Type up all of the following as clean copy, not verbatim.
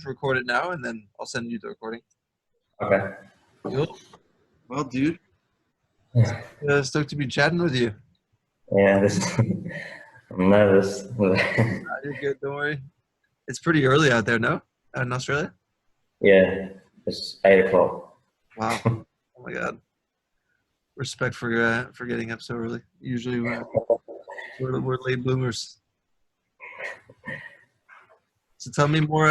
just record it now, and then I'll send you the recording. Okay. Cool. Well, dude, Yeah, stoked to be chatting with you. I'm nervous. You're good, don't worry. It's pretty early out there, no? Out in Australia? Yeah, it's 8 o'clock. Wow. Oh my God. Respect for getting up so early. Usually we're late bloomers. So tell me more.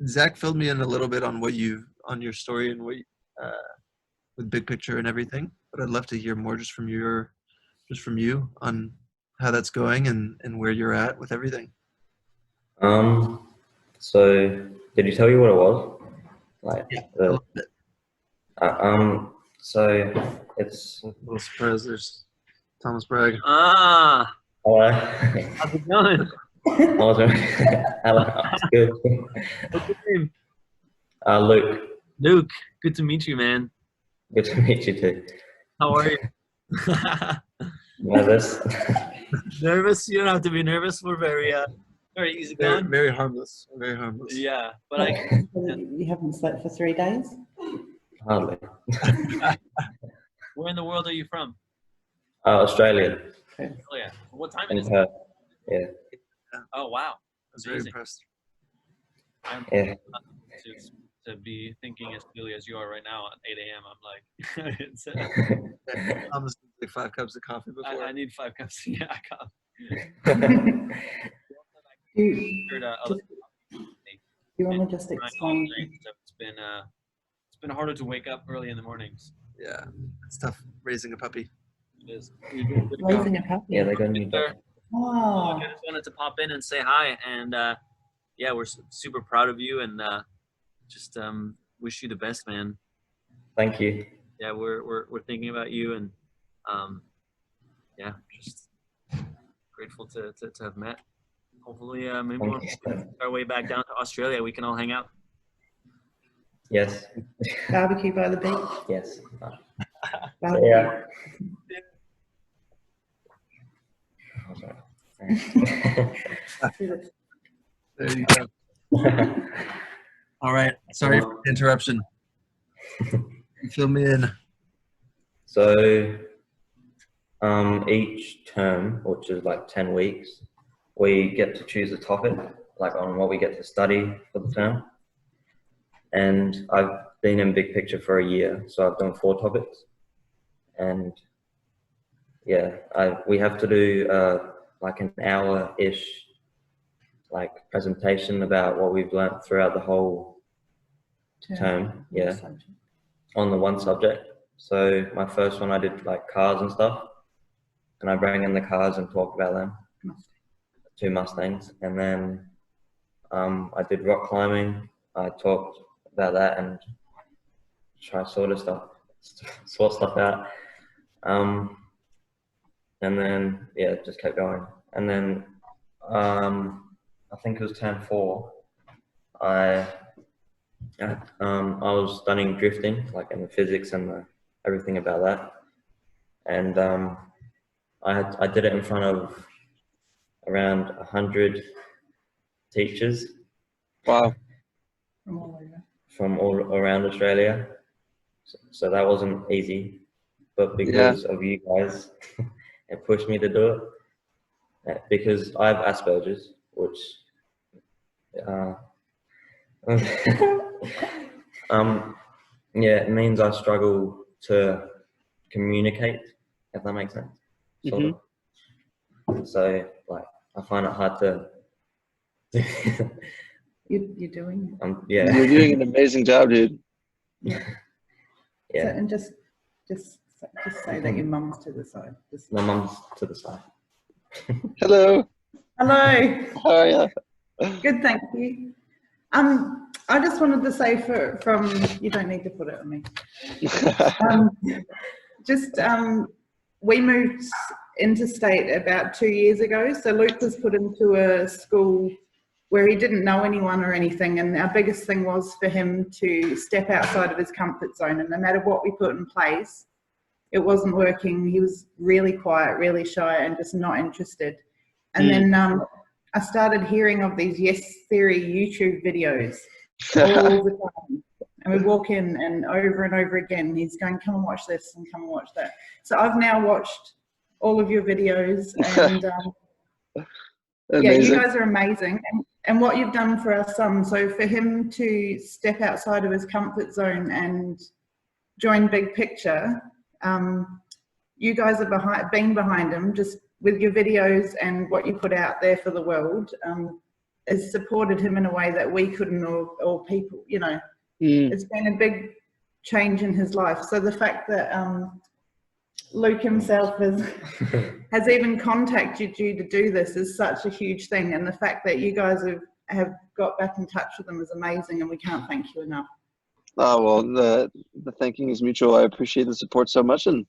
Zach filled me in a little bit on on your story and uh, with big picture and everything. But I'd love to hear more just from you on how that's going and where you're at with everything. So did he tell you what it was? Like Yeah, I the love it. so it's A little surprise. There's Thomas Bragg. Ah, hello. how's it going? Hello, it's good. What's your name? Luke, Luke. Good to meet you, man. good to meet you too. How are you? Nervous? Nervous? You don't have to be nervous. We're very easy Very, going. very harmless. Very harmless. Yeah, but You haven't slept for 3 days? Hardly. where in the world are you from? Australian. Oh yeah. What time In is it? Perth. Yeah. Oh wow. I was very Amazing. impressed. I'm Yeah. to be thinking as clearly as you are right now at 8 a.m. I'm like, it's, Thomas needs like 5 cups of coffee before. I need 5 cups. Yeah, I can't. You, Heard, just, you want to just explain? It's been harder to wake up early in the mornings. Yeah, it's tough raising a puppy. It is. You're doing good. Raising a puppy? Yeah, they got new Sure. dog. Oh, I just wanted to pop in and say hi, and yeah, we're super proud of you, and just wish you the best, man. Thank you. Yeah, we're thinking about you, and yeah, just grateful to have met. Hopefully, maybe Thank we'll you. make our way back down to Australia. We can all hang out. Yes. barbecue by the beach. Yes. Barbecue. Yeah. There you go. All right. Sorry for the interruption. Fill me in. So, each term, which is like 10 weeks, we get to choose a topic, like on what we get to study for the term. And I've been in big picture for a year, so I've done 4 topics. And yeah, we have to do like an hour-ish like presentation about what we've learned throughout the whole term. Yeah, on the one subject. So my first one I did like cars and stuff, and I bring in the cars and talk about them. 2 Mustangs, and then I did rock climbing. I talked about that and try sort stuff out. And then yeah, just kept going. And then I think it was term 4. I was studying drifting, like in the physics and everything about that. And I did it in front of around 100 teachers. Wow. From all over. From all around Australia. So that wasn't easy, but because of you guys, it pushed me to do it. Because I have Asperger's, which yeah, it means I struggle to communicate, if that makes sense. Sort of. So like I find it hard to You're doing it. yeah. You're doing an amazing job, dude. Yeah. Yeah. So, and just say that your mum's to the side. Just, My mum's to the side. Hello. hello. How are you? Good, thank you. I just wanted to say from you don't need to put it on me. We moved interstate about 2 years ago. So Luke was put into a school where he didn't know anyone or anything, and our biggest thing was for him to step outside of his comfort zone, and no matter what we put in place, it wasn't working. He was really quiet, really shy, and just not interested. And then I started hearing of these Yes Theory YouTube videos, all the time. And we walk in and over again, he's going, come and watch this and come and watch that. So I've now watched all of your videos and yeah, you guys are amazing. And what you've done for our son, so for him to step outside of his comfort zone and join Big Picture, you guys have been behind him just with your videos and what you put out there for the world, has supported him in a way that we couldn't, or people, you know. It's been a big change in his life. So the fact that Luke himself has even contacted you to do this is such a huge thing. And the fact that you guys have got back in touch with them is amazing, and we can't thank you enough. Oh, well, the thanking is mutual. I appreciate the support so much. And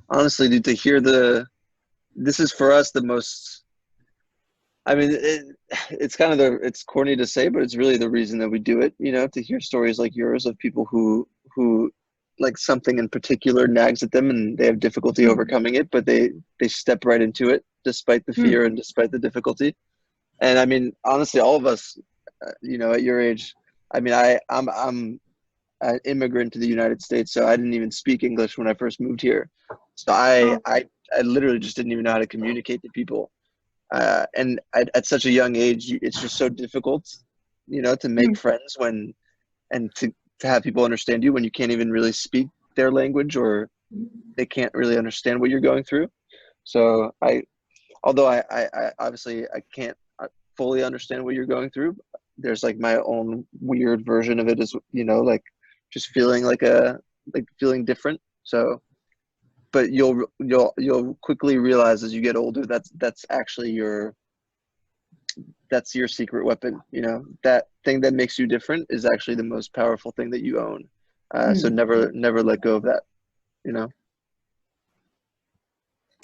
honestly, dude, to hear this is for us the most, I mean, it's kind of it's corny to say, but it's really the reason that we do it, you know, to hear stories like yours of people who like something in particular nags at them and they have difficulty overcoming it, but they step right into it despite the fear and despite the difficulty. And I mean, honestly, all of us, you know, at your age, I mean, I'm an immigrant to the United States, so I didn't even speak English when I first moved here. So I literally just didn't even know how to communicate to people. And at such a young age, it's just so difficult, you know, to make friends and to have people understand you when you can't even really speak their language or they can't really understand what you're going through. So although I obviously I can't fully understand what you're going through, there's like my own weird version of it is, you know, like just feeling feeling different. So, but you'll quickly realize as you get older that's actually your secret weapon. You know, that thing that makes you different is actually the most powerful thing that you own. So never let go of that, you know.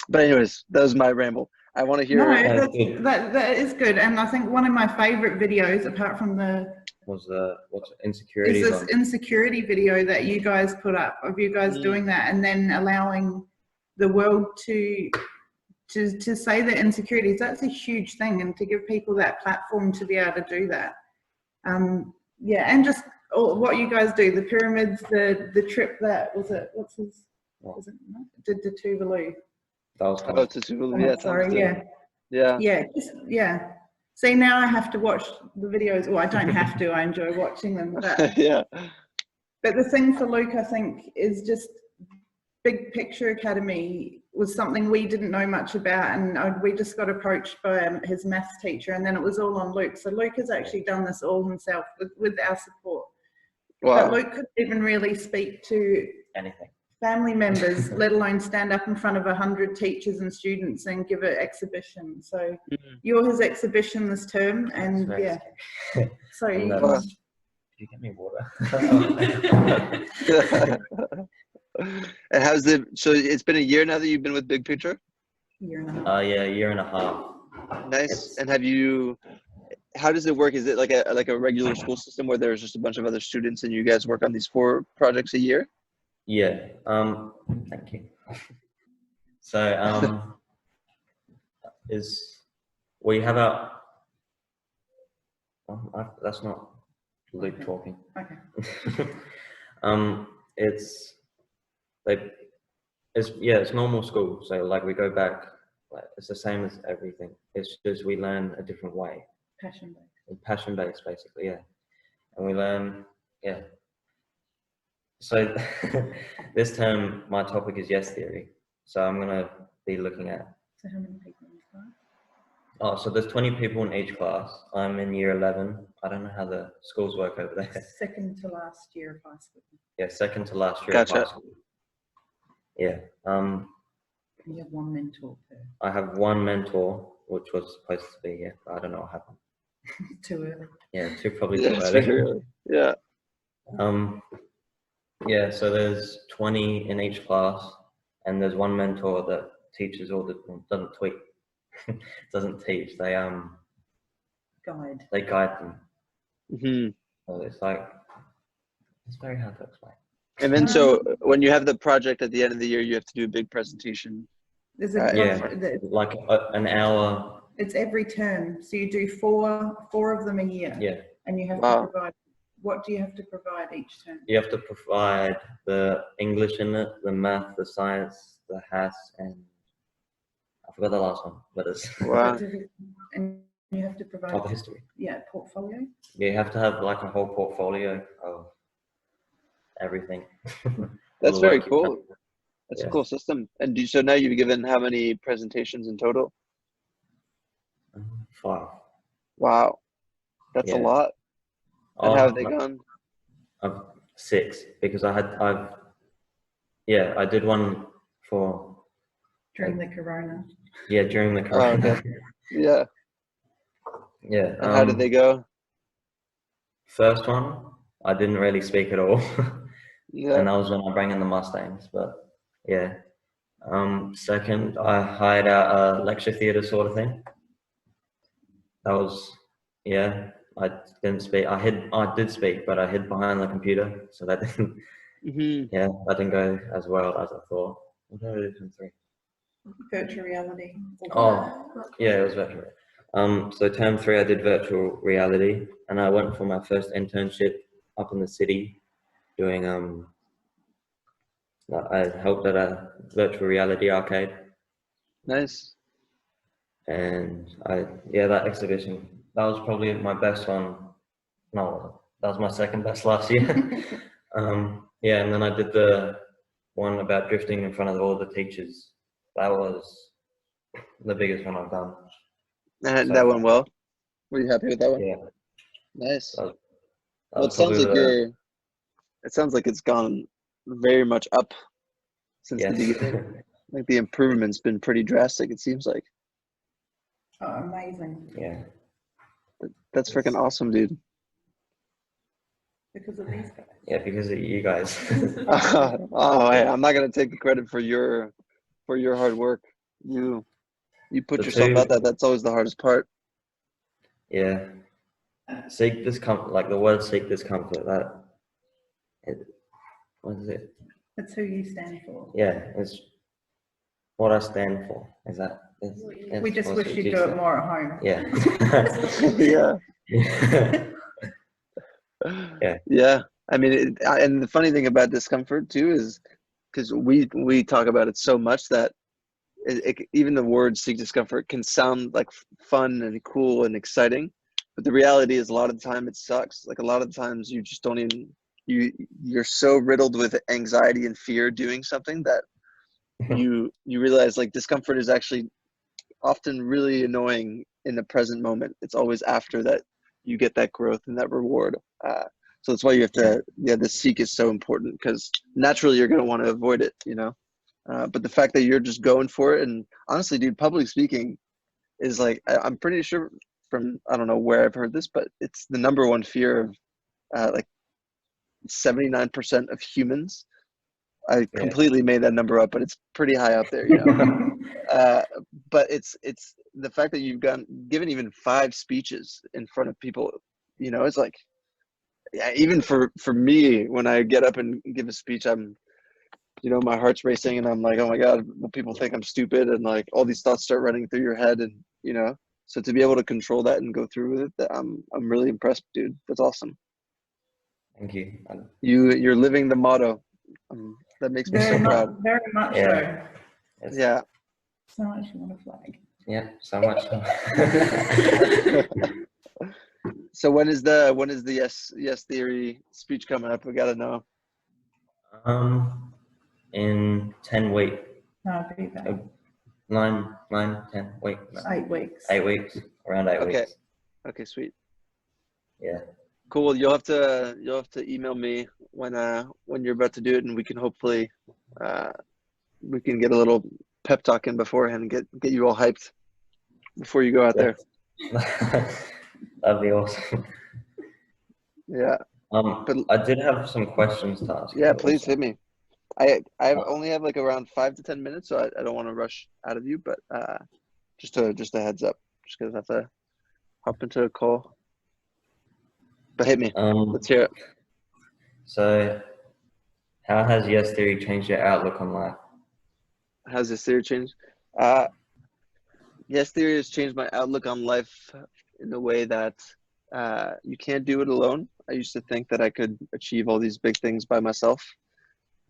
But anyways, that was my ramble. I want to hear. No, that is good. And I think one of my favorite videos, apart from what's insecurity? Is this insecurity video that you guys put up of you guys doing that and then allowing the world to say their insecurities. That's a huge thing, and to give people that platform to be able to do that. Yeah, and just what you guys do, the pyramids, the trip that did to Tuvalu. To Tuvalu, yeah. Sorry, yeah. See, now I have to watch the videos. Well, I don't have to. I enjoy watching them. But, yeah. But the thing for Luke, I think, is just Big Picture Academy was something we didn't know much about, and we just got approached by his maths teacher, and then it was all on Luke. So Luke has actually done this all himself with our support. Wow. But Luke couldn't even really speak to anything. Family members, let alone stand up in front of 100 teachers and students and give an exhibition. So you're his exhibition this term, and yeah. So Did you get me water? And how's so it's been a year now that you've been with Big Picture? Year and a half. Yeah, a year and a half. Nice. And how does it work? Is it like a regular school system where there's just a bunch of other students and you guys work on these 4 projects a year? Yeah. Thank you. So we have that's not Luke talking. Okay. It's normal school. So like we go back, like it's the same as everything. It's just we learn a different way. Passion based, basically, yeah. And we learn, yeah. So this term, my topic is yes theory. So I'm gonna be looking at. So how many people in class? So there's 20 people in each class. I'm in year 11. I don't know how the schools work over there. Second to last year of high school. Yeah, second to last year of high school. Yeah. You have one mentor per. I have one mentor, which was supposed to be here, but I don't know what happened. Too early. Yeah, probably too early. Yeah. Yeah, so there's 20 in each class, and there's one mentor that teaches doesn't tweet, doesn't teach. They guide. They guide them. Mm-hmm. So it's very hard to explain. And then so when you have the project at the end of the year, you have to do a big presentation. There's like an hour. It's every term, so you do four of them a year. Yeah. And you have to provide what do you have to provide each term? You have to provide the English in it, the math, the science, the HAS, and I forgot the last one, but it's Wow. And you have to provide, of history. portfolio. You have to have like a whole portfolio of everything. That's All the very work you've cool. done. That's Yeah. a cool system. And so now you've given how many presentations in total? 5. Wow. That's a Yeah. lot. And how have Oh, they no, gone? I've 6 because I did one for During the corona. during the Oh, corona. okay. Yeah. Yeah. And how did they go? First one, I didn't really speak at all, Yeah. and that was when I bring in the Mustangs. But yeah. Second, I hired out a lecture theatre sort of thing. That was, I didn't speak. I did speak, but I hid behind the computer, so that didn't. Hmm. Yeah, that didn't go as well as I thought. What did I do from 3? Virtual reality. Oh, yeah, it was virtual. So term 3, I did virtual reality, and I went for my first internship up in the city, doing I helped at a virtual reality arcade, Nice. and that exhibition, that was probably my best one. No, that was my second best last year. And then I did the one about drifting in front of all the teachers. That was the biggest one I've done. And So that far. went well? Were you happy with that one? Yeah, Nice. that was, Well, it sounds like it sounds like it's gone very much up since the beginning. Like the improvement's been pretty drastic, it seems like. Oh, amazing. Yeah. That's freaking awesome, dude. Because of these guys. Yeah, because of you guys. Oh, hey, I'm not gonna take the credit for your hard work. You put The yourself two- out there. That's always the hardest part. Yeah. Seek discomfort, like the word seek discomfort, what is it? That's who you stand for. Yeah, it's what I stand for. Is that? We just wish you'd do it more at home. Yeah. Yeah. Yeah. Yeah. I mean, and the funny thing about discomfort too is because we talk about it so much that even the word seek discomfort can sound like fun and cool and exciting, but the reality is a lot of the time it sucks. Like a lot of the times you just don't even you're so riddled with anxiety and fear doing something that you realize like discomfort is actually often really annoying in the present moment. It's always after that you get that growth and that reward. So that's why you have to, the seek is so important because naturally you're going to want to avoid it, you know? But the fact that you're just going for it, and honestly, dude, public speaking is like, I'm pretty sure from, I don't know where I've heard this, but it's the number one fear of like 79% of humans. I completely made that number up, but it's pretty high up there, you know? But it's the fact that you've given even 5 speeches in front of people, you know, it's like, yeah, even for me, when I get up and give a speech, I'm, you know, my heart's racing and I'm like, oh my God, will people think I'm stupid? And like all these thoughts start running through your head, and, you know, so to be able to control that and go through with it, I'm really impressed, dude. That's awesome. Thank you. You're living the motto. That makes me so proud. Very much Yeah. so. Yeah. So much you want to flag. Yeah, so much. So when is the yes theory speech coming up? We gotta know. In 10 weeks. No, be that. 10 weeks. 8 weeks. 8 weeks. Around 8 Okay. weeks. Okay, sweet. Yeah. Cool. You'll have to email me when you're about to do it, and we can hopefully we can get a little pep talk in beforehand and get you all hyped before you go out there. That'd be awesome. Yeah. But I did have some questions to ask. Yeah, please hit me. I only have like around 5 to 10 minutes, so I don't want to rush out of you, but just a heads up, just because I have to hop into a call. But hit me. Let's hear it. So, how has yes theory changed your outlook on life? How's this theory changed? Yes theory has changed my outlook on life in the way that you can't do it alone. I used to think that I could achieve all these big things by myself.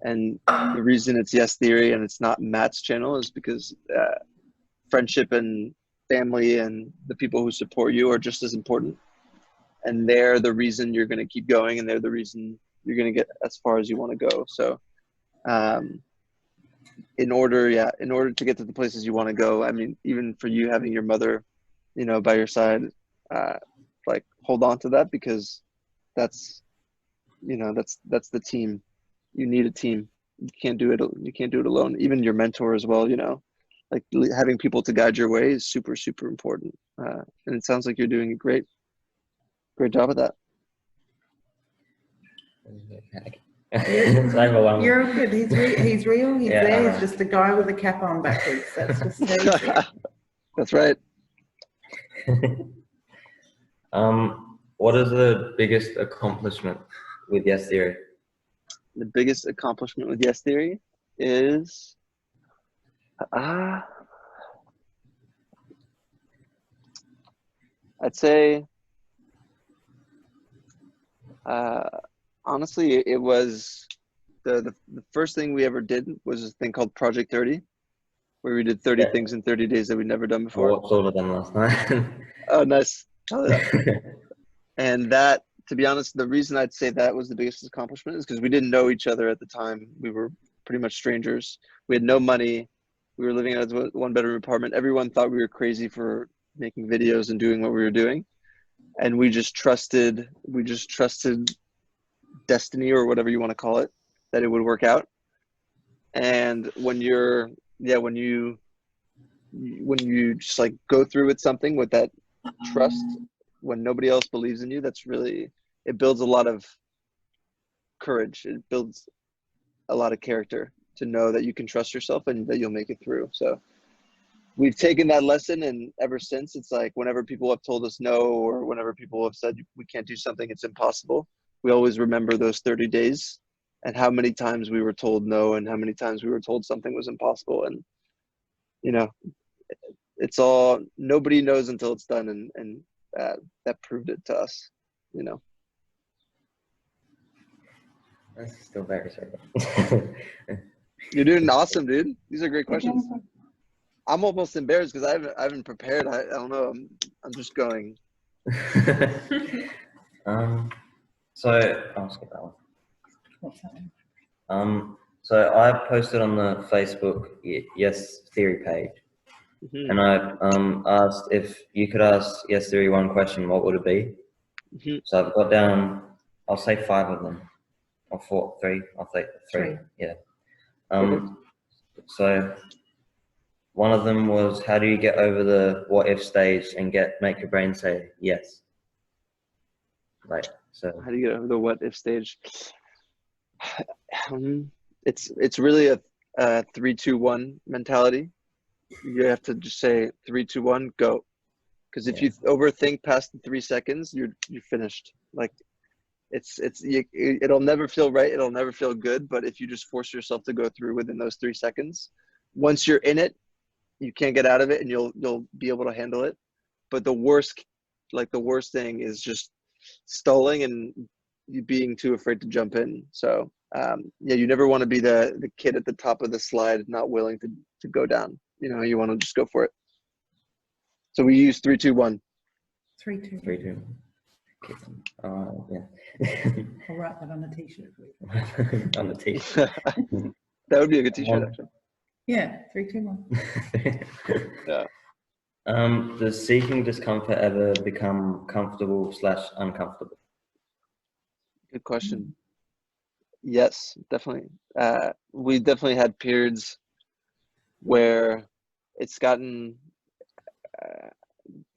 And the reason it's Yes Theory and it's not Matt's channel is because friendship and family and the people who support you are just as important. And they're the reason you're going to keep going, and they're the reason you're going to get as far as you want to go. So in order to get to the places you want to go, I mean, even for you having your mother, you know, by your side, like hold on to that, because that's, you know, that's the team. You need a team. You can't do it alone. Even your mentor as well, you know, like having people to guide your way is super, super important. And it sounds like you're doing a great job of that. You're good. He's real. He's Yeah, there. He's just a guy with a cap on backwards. That's just easy. That's right. What is the biggest accomplishment with Yes Theory? The biggest accomplishment with Yes Theory is I'd say honestly, it was the first thing we ever did was a thing called Project 30, where we did 30 things in 30 days that we'd never done I before. watched all of them last night. Oh, nice. Oh, yeah. And that, to be honest, the reason I'd say that was the biggest accomplishment is because we didn't know each other at the time. We were pretty much strangers. We had no money. We were living in a one-bedroom apartment. Everyone thought we were crazy for making videos and doing what we were doing. And we just trusted destiny, or whatever you want to call it, that it would work out. And when you just like go through with something with that trust, when nobody else believes in you, it builds a lot of courage. It builds a lot of character to know that you can trust yourself and that you'll make it through. So we've taken that lesson, and ever since, it's like whenever people have told us no, or whenever people have said we can't do something, it's impossible, we always remember those 30 days and how many times we were told no and how many times we were told something was impossible. And, you know, it's all, nobody knows until it's done, and that proved it to us, you know. That's still very sorry. You're doing awesome, dude. These are great questions. I'm almost embarrassed because I haven't prepared. I don't know. I'm just going. So I'll skip that one. So I posted on the Facebook Yes Theory page, and I asked if you could ask Yes Theory one question, what would it be? So I've got down, I'll say 5 of them, or 4, 3. I'll say 3. Yeah. So one of them was, how do you get over the what if stage and make your brain say yes? Like, so how do you get over the what if stage? It's really a 3-2-1 mentality. You have to just say 3-2-1, go. Because if you overthink past the 3 seconds, you're finished. Like it'll never feel right. It'll never feel good. But if you just force yourself to go through within those 3 seconds, once you're in it, you can't get out of it, and you'll be able to handle it. But the worst thing is just stalling and you being too afraid to jump in. So you never want to be the kid at the top of the slide, not willing to go down. You know, you want to just go for it. So we use 3-2-1. 3-2. 3-2. Yeah. I'll write that on a t-shirt for you. On the t-shirt. That would be a good t-shirt, actually. Yeah, 3-2-1. Yeah. Does seeking discomfort ever become comfortable/uncomfortable? Good question. Yes, definitely. We definitely had periods where it's gotten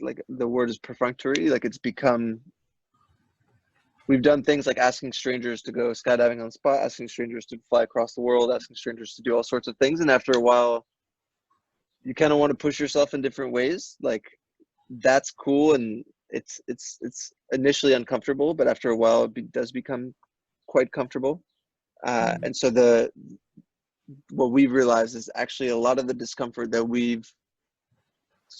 like the word is perfunctory. Like it's become. We've done things like asking strangers to go skydiving on the spot, asking strangers to fly across the world, asking strangers to do all sorts of things, and after a while, you kind of want to push yourself in different ways. Like that's cool, and it's initially uncomfortable, but after a while, it does become quite comfortable. And so what we've realized is actually a lot of the discomfort that we've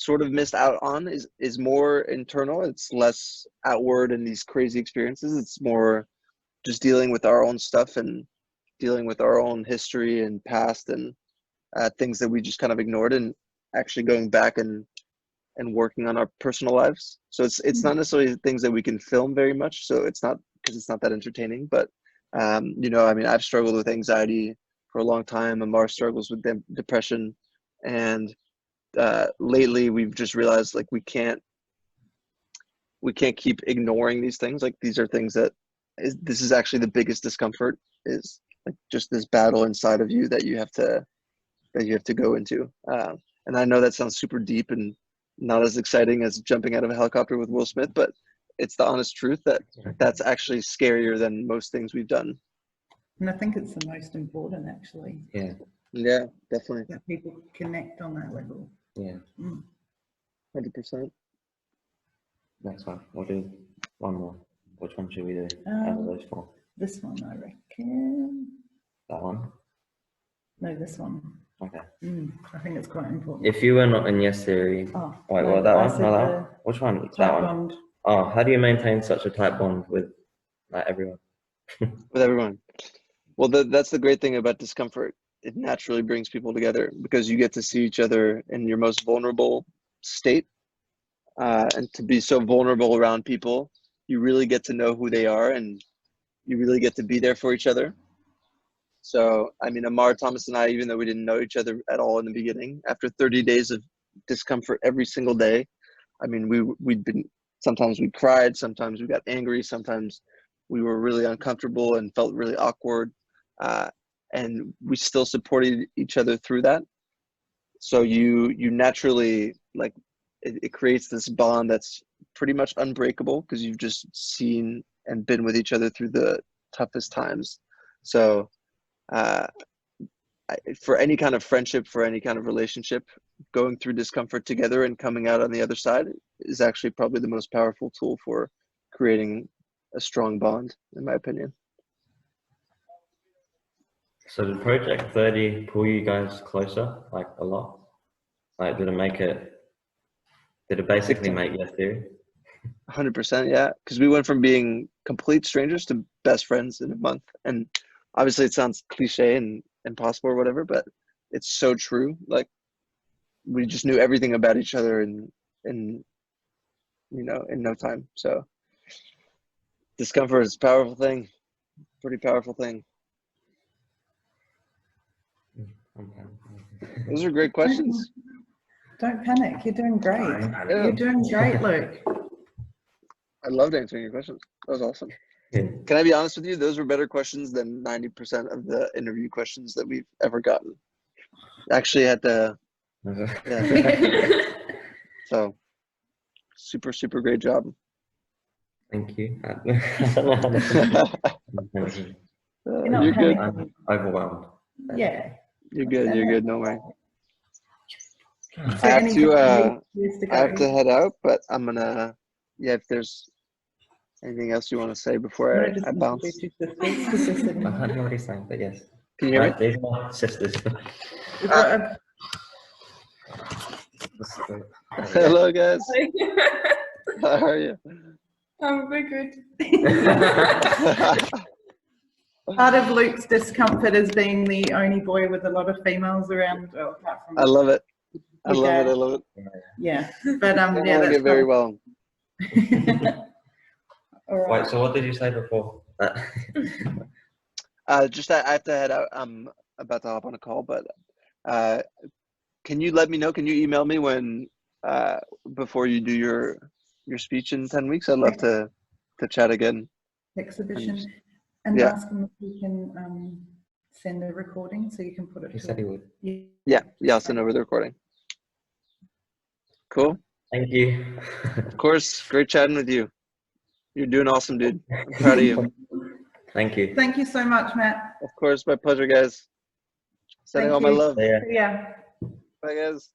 sort of missed out on is more internal. It's less outward in these crazy experiences. It's more just dealing with our own stuff and dealing with our own history and past and things that we just kind of ignored, and actually going back and working on our personal lives. So it's not necessarily things that we can film very much. So it's not, because it's not that entertaining, but you know, I mean, I've struggled with anxiety for a long time. Amar struggles with depression, and lately we've just realized like we can't keep ignoring these things. Like these are things that this is actually the biggest discomfort, is like just this battle inside of you that you have to go into. And I know that sounds super deep and not as exciting as jumping out of a helicopter with Will Smith, but it's the honest truth that that's actually scarier than most things we've done. And I think it's the most important, actually. Yeah, definitely. That people connect on that level. 100%. Next one. We'll do one more. Which one should we do out of those 4? This one, I reckon. That one? No, this one. Okay. I think it's quite important. If you were not in Yes Theory, Oh, wait, no, what, that I one? said No, that the one? Which one? tight That one. bond. Oh, how do you maintain such a tight bond with like everyone? With everyone. Well, that's the great thing about discomfort. It naturally brings people together because you get to see each other in your most vulnerable state. And to be so vulnerable around people, you really get to know who they are, and you really get to be there for each other. So, I mean, Amar, Thomas, and I, even though we didn't know each other at all in the beginning, after 30 days of discomfort every single day, I mean, we'd been, sometimes we cried, sometimes we got angry, sometimes we were really uncomfortable and felt really awkward. And we still supported each other through that. So you naturally, like, it creates this bond that's pretty much unbreakable because you've just seen and been with each other through the toughest times. So for any kind of friendship, for any kind of relationship, going through discomfort together and coming out on the other side is actually probably the most powerful tool for creating a strong bond, in my opinion. So did Project 30 pull you guys closer, like a lot? Like, did it basically make Yes Theory? 100%, yeah. Because we went from being complete strangers to best friends in a month. And obviously it sounds cliche and impossible or whatever, but it's so true. Like, we just knew everything about each other in no time. So discomfort is a powerful thing, pretty powerful thing. Those are great questions. Don't panic. You're doing great. You're doing great, Luke. I loved answering your questions. That was awesome. Yeah. Can I be honest with you? Those were better questions than 90% of the interview questions that we've ever gotten. Actually, had to. Yeah. So, super, super great job. Thank you. You're You're good. I'm overwhelmed. Yeah. You're good. You're good. No way. So I have to go. head out, but I'm gonna. Yeah, if there's anything else you want to say before I bounce. I can't hear what he's saying, but yes. Can you hear me? These are my sisters. Hello, guys. How are you? I'm very good. Part of Luke's discomfort is being the only boy with a lot of females around. Well, apart from I love it. I your love dad. it. I love it. Yeah, but I yeah, like that's it very well. All right. Wait, so what did you say before? Just I have to head out. I'm about to hop on a call, but can you let me know? Can you email me when before you do your speech in 10 weeks? I'd love to chat again. Exhibition, and Yeah. ask him if he can send a recording so you can put it. He said he would. Yeah, I'll send over the recording. Cool. Thank you. Of course, great chatting with you. You're doing awesome, dude. I'm proud of you. Thank you. Thank you so much, Matt. Of course, my pleasure, guys. Sending Thank all my you. love. Yeah. Yeah. Bye, guys.